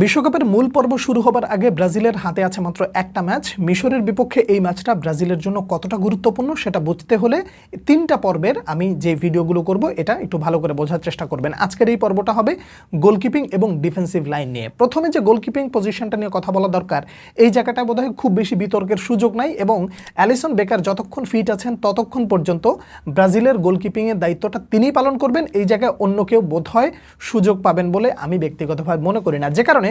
বিশ্বকাপের মূল পর্ব শুরু হবার আগে ব্রাজিলের হাতে আছে মাত্র একটা ম্যাচ। মিশরের বিপক্ষে এই ম্যাচটা ব্রাজিলের জন্য কতটা গুরুত্বপূর্ণ সেটা বুঝতে হলে তিনটা পর্বের আমি যে ভিডিওগুলো করব এটা একটু ভালো করে বোঝার চেষ্টা করবেন। আজকের এই পর্বটা হবে গোলকিপিং এবং ডিফেন্সিভ লাইন নিয়ে। প্রথমে যে গোলকিপিং পজিশনটা নিয়ে কথা বলা দরকার, এই জায়গাটা বোধহয় খুব বেশি বিতর্কের সুযোগ নাই এবং অ্যালিসন বেকার যতক্ষণ ফিট আছেন ততক্ষণ পর্যন্ত ব্রাজিলের গোলকিপিংয়ের দায়িত্বটা তিনিই পালন করবেন। এই জায়গায় অন্য কেউ বোধহয় সুযোগ পাবেন বলে আমি ব্যক্তিগতভাবে মনে করি না, যে কারণে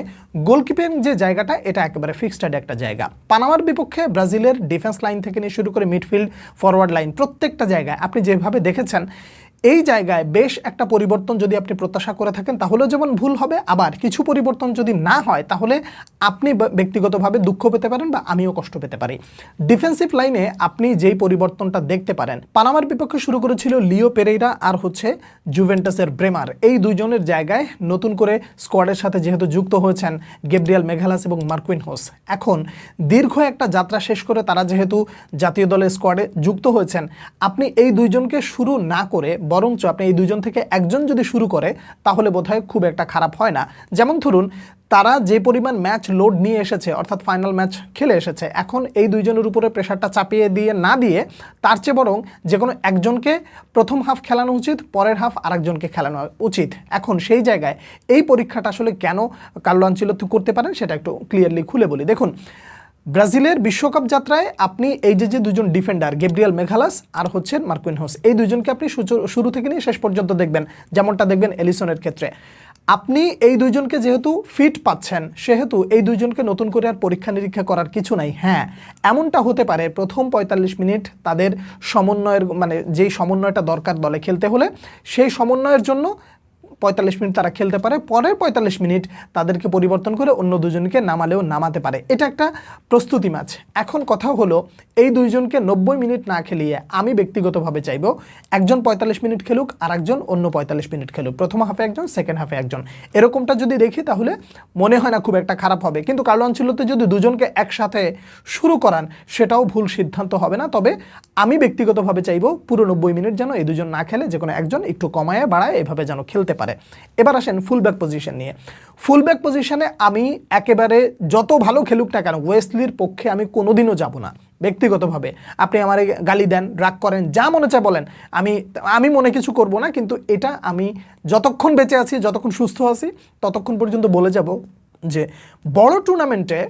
গোলকিপিং যে জায়গাটা এটা একেবারে ফিক্সড একটা জায়গা। পানামার বিপক্ষে ব্রাজিলের ডিফেন্স লাইন থেকে নিয়ে শুরু করে মিডফিল্ড, ফরওয়ার্ড লাইন প্রত্যেকটা জায়গায় আপনি যেভাবে দেখেছেন এই জায়গায় বেশ একটা পরিবর্তন যদি আপনি প্রত্যাশা করে থাকেন তাহলেও যেমন ভুল হবে, আবার কিছু পরিবর্তন যদি না হয় তাহলে আপনি ব্যক্তিগতভাবে দুঃখ পেতে পারেন বা আমিও কষ্ট পেতে পারি। ডিফেন্সিভ লাইনে আপনি যেই পরিবর্তনটা দেখতে পারেন, পানামার বিপক্ষে শুরু করেছিল লিও পেরেইরা আর জুভেন্টাসের ব্রেমার। এই দুইজনের জায়গায় নতুন করে স্কোয়াডের সাথে যেহেতু যুক্ত হয়েছেন গ্যাব্রিয়েল মেঘালাস এবং মার্কুইনহোস, এখন দীর্ঘ একটা যাত্রা শেষ করে তারা যেহেতু জাতীয় দলের স্কোয়াডে যুক্ত হয়েছেন, আপনি এই দুইজনকে শুরু না করে বরঞ্চ আপনি এই দুইজন থেকে একজন যদি শুরু করে তাহলে বোধহয় খুব একটা খারাপ হয় না। যেমন ধরুন তারা যে পরিমাণ ম্যাচ লোড নিয়ে এসেছে, অর্থাৎ ফাইনাল ম্যাচ খেলে এসেছে, এখন এই দুইজনের উপরে প্রেশারটা চাপিয়ে দিয়ে না দিয়ে তার চেয়ে বরং যে কোনো একজনকে প্রথম হাফ খেলানো উচিত, পরের হাফ আরেকজনকে খেলানো উচিত। এখন সেই জায়গায় এই পরীক্ষাটা আসলে কেন কার্লো আনচেলত্তি করতে পারেন সেটা একটু ক্লিয়ারলি খুলে বলি। দেখুন, ব্রাজিলের বিশ্বকাপ যাত্রায় আপনি এই যে দুজন ডিফেন্ডার গ্যাব্রিয়েল মেঘালাস আর মার্কুইনহোস, এই দুজনকে আপনি শুরু থেকে নিয়ে শেষ পর্যন্ত দেখবেন, যেমনটা দেখবেন এলিসনের ক্ষেত্রে। আপনি এই দুইজনকে যেহেতু ফিট পাচ্ছেন সেহেতু এই দুইজনকে নতুন করে আর পরীক্ষা নিরীক্ষা করার কিছু নাই। হ্যাঁ, এমনটা হতে পারে প্রথম ৪৫ মিনিট তাদের সমন্বয়ের যেই সমন্বয়টা দরকার দলে খেলতে হলে সেই সমন্বয়ের জন্য ৪৫ মিনিট তারা খেলতে পারে, পরের ৪৫ মিনিট তাদেরকে পরিবর্তন করে অন্য দুজনকে নামালেও নামাতে পারে। এটা একটা প্রস্তুতি ম্যাচ। এখন কথা হলো এই দুইজনকে ৯০ মিনিট না খেলিয়ে আমি ব্যক্তিগতভাবে চাইব একজন ৪৫ মিনিট খেলুক আর একজন অন্য ৪৫ মিনিট খেলুক, প্রথম হাফে একজন, সেকেন্ড হাফে একজন। এরকমটা যদি দেখি তাহলে মনে হয় না খুব একটা খারাপ হবে, কিন্তু কার্লো আনচেলত্তি যদি দুজনকে একসাথে শুরু করান সেটাও ভুল সিদ্ধান্ত হবে না। তবে আমি ব্যক্তিগতভাবে চাইব পুরো ৯০ মিনিট যেন এই দুজন না খেলে যে কোনো একজন একটু কমায় বাড়ায় এভাবে যেন খেলতে পারে। এবার আসেন ফুলব্যাক পজিশন নিয়ে। ফুলব্যাক পজিশনে আমি একেবারে যত ভালো খেলুক না কেন ওয়েসলির পক্ষে আমি কোনোদিনও যাব না ব্যক্তিগতভাবে। আপনি আমার গালি দেন, রাগ করেন, যা মনে চায় বলেন, আমি মনে কিছু করব না, কিন্তু এটা আমি যতক্ষণ বেঁচে আছি, যতক্ষণ সুস্থ আছি ততক্ষণ পর্যন্ত বলে যাব যে বড় টুর্নামেন্টে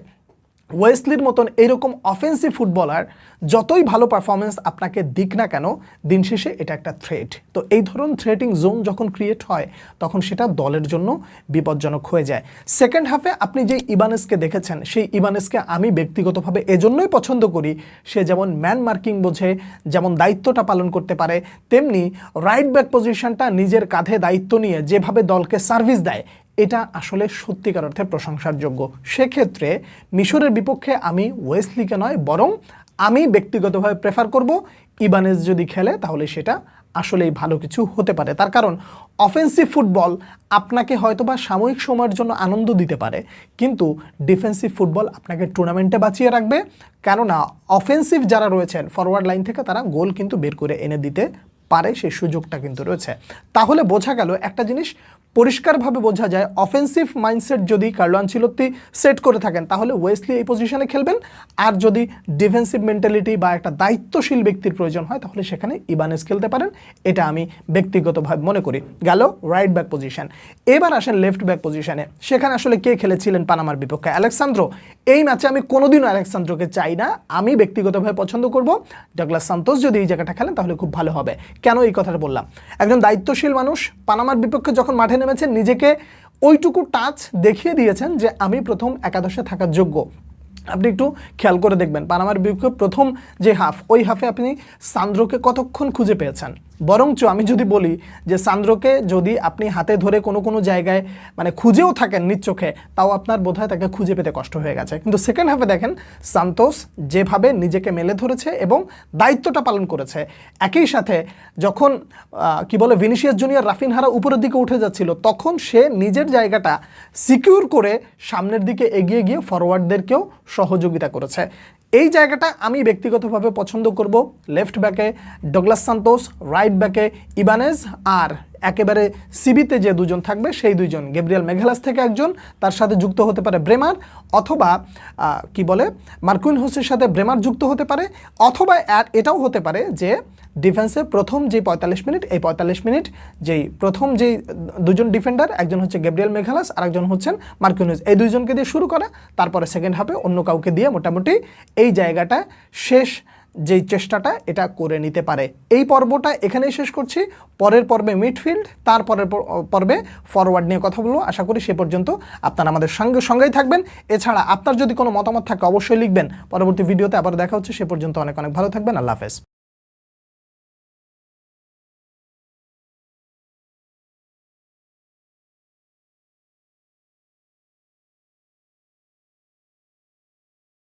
ওয়েসলির মতন এইরকম অফেন্সিভ ফুটবলার যতই ভালো পারফরমেন্স আপনাকে দিক না কেন, দিন শেষে এটা একটা থ্রেট। তো এই ধরনের থ্রেটিং জোন যখন ক্রিয়েট হয় তখন সেটা দলের জন্য বিপজ্জনক হয়ে যায়। সেকেন্ড হাফে আপনি যে ইবানেসকে দেখেছেন, সেই ইবানেসকে আমি ব্যক্তিগতভাবে এজন্যই পছন্দ করি, সে যেমন ম্যান মার্কিং বোঝে, যেমন দায়িত্বটা পালন করতে পারে, তেমনি রাইট ব্যাক পজিশনটা নিজের কাঁধে দায়িত্ব নিয়ে যেভাবে দলকে সার্ভিস দেয় এটা আসলে সত্যিকার অর্থে প্রশংসার যোগ্য। সেক্ষেত্রে মিশরের বিপক্ষে আমি ওয়েসলিকে নয় বরং আমি ব্যক্তিগতভাবে প্রেফার করব ইবানেস যদি খেলে তাহলে সেটা আসলেই ভালো কিছু হতে পারে। তার কারণ অফেন্সিভ ফুটবল আপনাকে হয়তোবা সাময়িক সময়ের জন্য আনন্দ দিতে পারে, কিন্তু ডিফেন্সিভ ফুটবল আপনাকে টুর্নামেন্টে বাঁচিয়ে রাখবে। কেননা অফেন্সিভ যারা রয়েছেন ফরওয়ার্ড লাইন থেকে তারা গোল কিন্তু বের করে এনে দিতে পারে, সেই সুযোগটা কিন্তু রয়েছে। তাহলে বোঝা গেল একটা জিনিস পরিষ্কারভাবে বোঝা যায়, অফেন্সিভ মাইন্ডসেট যদি কার্লো আনচেলত্তি সেট করে থাকেন তাহলে ওয়েসলি এই পজিশনে খেলবেন, আর যদি ডিফেন্সিভ মেন্টালিটি বা একটা দায়িত্বশীল ব্যক্তির প্রয়োজন হয় তাহলে সেখানে ইবানেস খেলতে পারেন। এটা আমি ব্যক্তিগতভাবে মনে করি। গেল রাইট ব্যাক পজিশন। এবার আসেন লেফট ব্যাক পজিশনে। সেখানে আসলে কে খেলেছিলেন পানামার বিপক্ষে? আলেক্সান্দ্রো। এই ম্যাচে আমি কোনোদিনও আলেক্সান্দ্রোকে চাই না, আমি ব্যক্তিগতভাবে পছন্দ করব ডগলাস সান্তোস যদি এই জায়গাটা খেলেন তাহলে খুব ভালো হবে। কেন এই কথাটা বললাম? একজন দায়িত্বশীল মানুষ পানামার বিপক্ষে যখন মাঠে নেমেছেন নিজেকে ওইটুকু টাচ দেখিয়ে দিয়েছেন যে আমি প্রথম একাদশে থাকার যোগ্য। আপনি একটু খেয়াল করে দেখবেন পানামার বিপক্ষে প্রথম যে হাফ, ওই হাফে আপনি সান্দ্রোকে কতক্ষণ খুঁজে পেয়েছেন? বরঞ্চ আমি যদি বলি যে সান্দ্রোকে যদি আপনি হাতে ধরে কোনো জায়গায় খুঁজেও থাকেন নিজ চোখে, তাও আপনার বোধহয় তাকে খুঁজে পেতে কষ্ট হয়ে গেছে। কিন্তু সেকেন্ড হাফে দেখেন সান্তোস যেভাবে নিজেকে মেলে ধরেছে এবং দায়িত্বটা পালন করেছে। একই সাথে যখন ভিনিসিয়াস জুনিয়র, রাফিনহারা উপরের দিকে উঠে যাচ্ছিল তখন সে নিজের জায়গাটা সিকিউর করে সামনের দিকে এগিয়ে গিয়ে ফরওয়ার্ডদেরকেও সহযোগিতা করেছে। এই জায়গাটা আমি ব্যক্তিগতভাবে পছন্দ করব লেফট ব্যাকে ডগলাস সান্তোস, রাইট ব্যাকে ইবানেজ, আর একেবারে সিবিতে যে দুজন থাকবে সেই দুইজন, গ্যাব্রিয়েল মেঘালাস থেকে একজন, তার সাথে যুক্ত হতে পারে ব্রেমার, অথবা কি বলে মার্কুইনহোসের সাথে ব্রেমার যুক্ত হতে পারে, অথবা এটাও হতে পারে যে ডিফেন্সে প্রথম যে 45 মিনিট, এই 45 মিনিট যেই প্রথম যেই দুজন ডিফেন্ডার, একজন হচ্ছে গ্যাব্রিয়েল মেঘালাস আর একজন হচ্ছেন মার্কুইনহোস, এই দুইজনকে দিয়ে শুরু করা, তারপরে সেকেন্ড হাফে অন্য কাউকে দিয়ে মোটামুটি এই জায়গাটা শেষ যেই চেষ্টাটা এটা করে নিতে পারে। এই পর্বটা এখানেই শেষ করছি। পরের পর্বে মিডফিল্ড, তারপরের পর্বে ফরওয়ার্ড নিয়ে কথা বলবো। আশা করি সে পর্যন্ত আপনারা আমাদের সঙ্গেই থাকবেন। এছাড়া আপনার যদি কোনো মতামত থাকে অবশ্যই লিখবেন। পরবর্তী ভিডিওতে আবার দেখা হচ্ছে। সে পর্যন্ত অনেক অনেক ভালো থাকবেন। আল্লাহ হাফেজ।